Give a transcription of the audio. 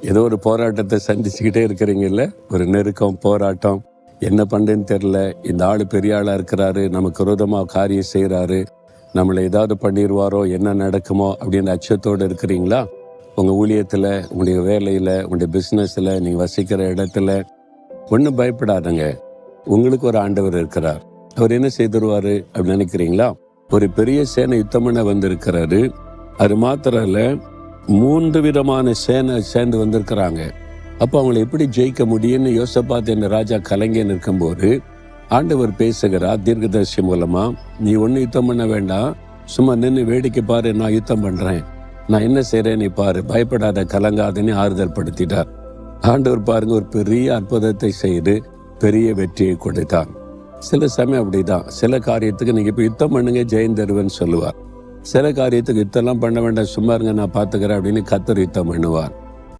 ஏதோ ஒரு போராட்டத்தை சந்திச்சுக்கிட்டே இருக்கிறீங்கல்ல, ஒரு நெருக்கம், போராட்டம், என்ன பண்ணுன்னு தெரில, இந்த ஆள் பெரிய ஆளாக இருக்கிறாரு, நமக்கு விரோதமாக காரியம் செய்கிறாரு, நம்மளை ஏதாவது பண்ணிடுவாரோ, என்ன நடக்குமோ அப்படின்னு அச்சத்தோடு இருக்கிறீங்களா? உங்கள் ஊழியத்தில், உங்களுடைய வேலையில், உங்களுடைய பிஸ்னஸில், நீங்கள் வசிக்கிற இடத்துல ஒன்றும் பயப்படாதங்க. உங்களுக்கு ஒரு ஆண்டவர் இருக்கிறார். அவர் என்ன செய்திருவார் அப்படின்னு நினைக்கிறீங்களா? ஒரு பெரிய சேனை யுத்தம் பண்ண வந்திருக்கிறாரு. அது மாத்திரம் இல்லை, 3 விதமான சேனை சேர்ந்து வந்திருக்கிறாங்க. அப்போ அவங்களை எப்படி ஜெயிக்க முடியும்னு யோசபாத் என்ற ராஜா கலங்கி நிற்கும்போது ஆண்டவர் பேசுகிறார் தீர்க்கதரிசி மூலமா. நீ ஒன்றும் யுத்தம் பண்ண வேண்டாம், சும்மா நின்று வேடிக்கை பாரு, நான் யுத்தம் பண்ணுறேன், நான் என்ன செய்கிறேன் நீ பாரு, பயப்படாத, கலங்காதன்னு ஆறுதல் படுத்திட்டார். ஆண்டவர் பாருங்க, ஒரு பெரிய அற்புதத்தை செய்து பெரிய வெற்றியை கொடுத்தார். சில சமயம் அப்படிதான், சில காரியத்துக்கு நீங்கள் இப்போ யுத்தம் பண்ணுங்க ஜெயம் தருவேன்னு சொல்லுவார். சில காரியத்துக்கு யுத்தம்லாம் பண்ண வேண்டாம், சும்மா இருங்க நான் பார்த்துக்கிறேன் அப்படின்னு கர்த்தர் யுத்தம் பண்ணுவார்.